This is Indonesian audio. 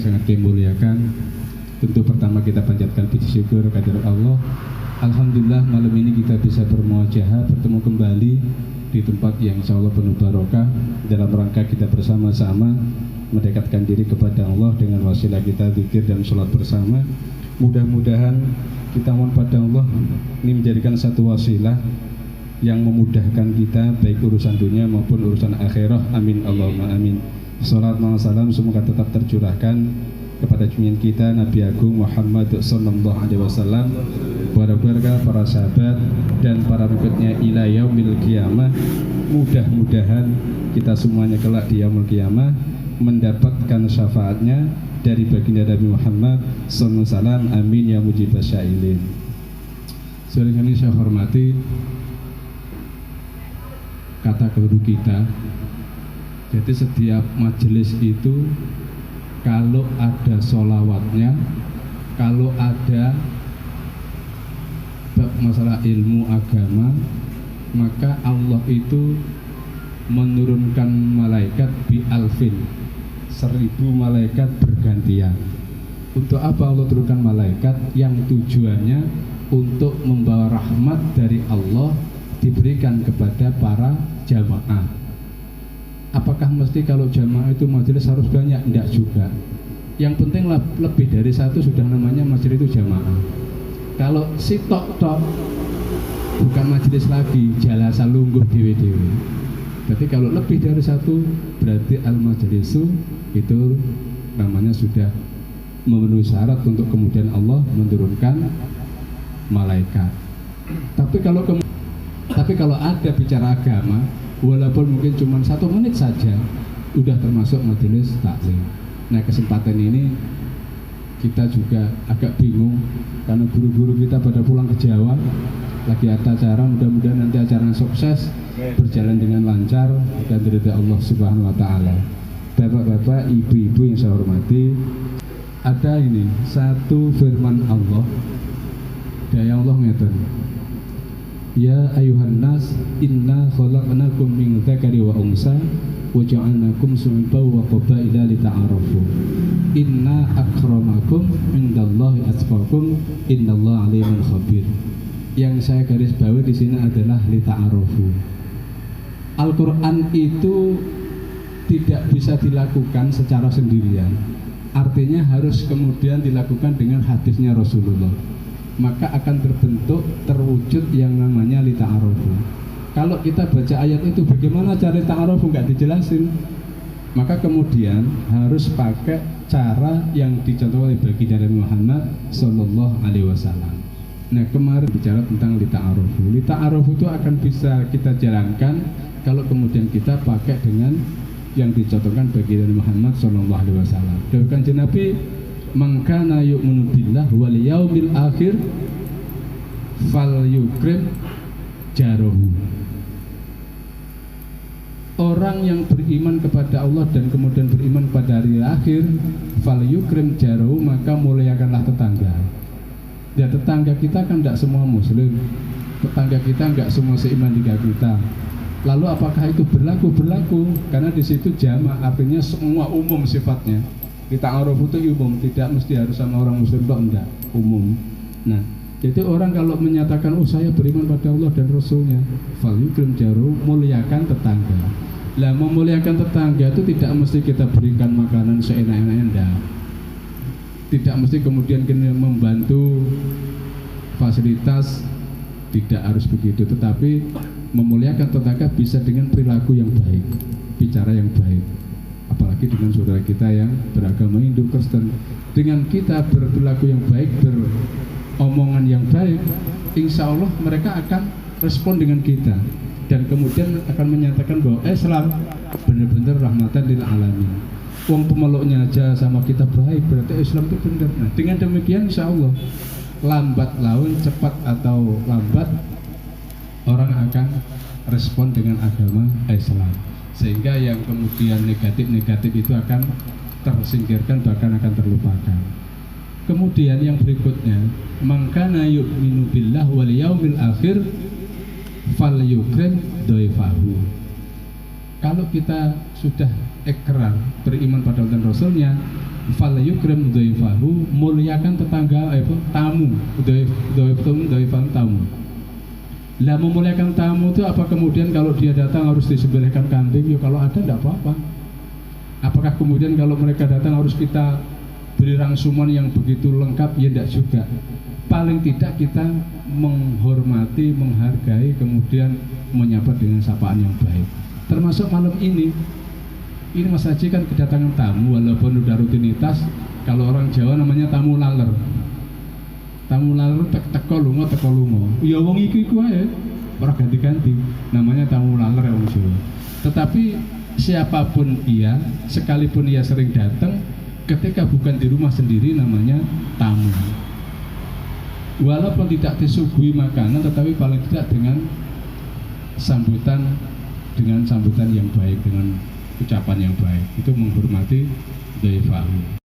sangat dimuliakan, tentu pertama kita panjatkan puji syukur kehadirat Allah. Alhamdulillah malam ini kita bisa bermuajahah, bertemu kembali di tempat yang insya Allah penuh barokah, dalam rangka kita bersama-sama mendekatkan diri kepada Allah dengan wasilah kita zikir dan sholat bersama. Mudah-mudahan kita mohon pada Allah ini menjadikan satu wasilah yang memudahkan kita baik urusan dunia maupun urusan akhirah. Amin Allahumma amin. Salat wa salam semoga tetap tercurahkan kepada junjungan kita Nabi Agung Muhammad sallallahu alaihi wasallam, para keluarga, para sahabat dan para pengikutnya ila yaumil qiyamah. Mudah-mudahan kita semuanya kelak di yaumul qiyamah mendapatkan syafaatnya dari baginda Nabi Muhammad sallallahu alaihi wasallam. Amin ya mujibas syailin. Saudara yang saya hormati, kata guru kita, jadi setiap majelis itu kalau ada sholawatnya, kalau ada bab masalah ilmu agama, maka Allah itu menurunkan malaikat bi alfin, 1000 malaikat bergantian. Untuk apa Allah turunkan malaikat? Yang tujuannya untuk membawa rahmat dari Allah diberikan kepada para jamaah. Apakah mesti kalau jamaah itu majelis harus banyak? Tidak juga. Yang penting lebih dari satu sudah namanya majelis itu jamaah. Kalau si tok bukan majelis lagi, jalasa lungguh dewe-dewe. Berarti kalau lebih dari satu berarti al-majlisu itu namanya sudah memenuhi syarat untuk kemudian Allah menurunkan malaikat. Tapi kalau ada bicara agama, walaupun mungkin cuma 1 menit saja, udah termasuk majelis taklim. Nah, kesempatan ini kita juga agak bingung karena guru-guru kita pada pulang ke Jawa, lagi ada acara. Mudah-mudahan nanti acaranya sukses, berjalan dengan lancar dan diridhai Allah Subhanahu wa taala. Bapak-bapak, ibu-ibu yang saya hormati, ada ini satu firman Allah. Daya Allah ngeten. Ya ayuhan nas inna khalaqnakum min dzakari wa unsa wa ja'alnakum syu'uban wa qabaila lita'arafu. Inna akramakum indallahi atqakum innallaha alimun khabir. Yang saya garis bawahi di sini adalah lita'arafu. Al-Qur'an itu tidak bisa dilakukan secara sendirian. Artinya harus kemudian dilakukan dengan hadisnya Rasulullah. Maka akan terwujud yang namanya lita'arufu. Kalau kita baca ayat itu bagaimana cara lita'arufu nggak dijelasin, maka kemudian harus pakai cara yang dicontohkan oleh baginda Nabi Muhammad sallallahu alaihi wasallam. Nah, kemarin bicara tentang lita'arufu. Lita'arufu itu akan bisa kita jalankan kalau kemudian kita pakai dengan yang dicontohkan baginda Nabi Muhammad sallallahu alaihi wasallam. Dari kanjeng Nabi, man kana yu'minu billah wal yaumil akhir falyukrim jarahu. Orang yang beriman kepada Allah dan kemudian beriman pada hari akhir, falyukrim jarahu, maka muliakanlah tetangga. Ya, tetangga kita kan tidak semua muslim, tetangga kita enggak semua seiman dengan kita. Lalu apakah itu berlaku? Berlaku, karena di situ jamaah, artinya semua umum sifatnya. Kita aruf itu umum, tidak mesti harus sama orang muslim, enggak, umum. Nah, jadi orang kalau menyatakan, oh saya beriman pada Allah dan Rasulnya, falyukrim jaru, muliakan tetangga. Lah, memuliakan tetangga itu tidak mesti kita berikan makanan seenak-enaknya, enggak. Tidak mesti kemudian kita membantu fasilitas, tidak harus begitu. Tetapi memuliakan tetangga bisa dengan perilaku yang baik, bicara yang baik. Apalagi dengan saudara kita yang beragama Hindu, Kristen, dengan kita berperilaku yang baik, beromongan yang baik, insya Allah mereka akan respon dengan kita dan kemudian akan menyatakan bahwa Islam benar-benar rahmatan lil alamin. Wong pemeluknya aja sama kita baik, berarti Islam itu benar. Nah, dengan demikian insya Allah lambat laun, cepat atau lambat, orang akan respon dengan agama Islam. Sehingga yang kemudian negatif-negatif itu akan tersingkirkan, bahkan akan terlupakan. Kemudian yang berikutnya, man kana yu'minu billah wal yaumil akhir falyukrim dhaifahu. Kalau kita sudah ikrar beriman pada Allah dan Rasulnya, fal yukrim dhaifahu, muliakan tetangga tamu, dhaifan tamu. Lah memuliakan tamu itu apa kemudian kalau dia datang harus disembelihkan kambing? Ya kalau ada tidak apa-apa. Apakah kemudian kalau mereka datang harus kita beri rangsuman yang begitu lengkap? Ya tidak juga. Paling tidak kita menghormati, menghargai, kemudian menyapa dengan sapaan yang baik. Termasuk malam ini Mas Haji kan kedatangan tamu, walaupun udah rutinitas. Kalau orang Jawa namanya tamu laler. Tamu laler teko lungo. Ya wong iku ae, ora ganti-ganti. Namanya tamu laler ya wong Jawa. Tetapi siapapun ia, sekalipun ia sering datang, ketika bukan di rumah sendiri namanya tamu. Walaupun tidak disuguhi makanan, tetapi paling tidak dengan sambutan yang baik, dengan ucapan yang baik, itu menghormati dhaifahu.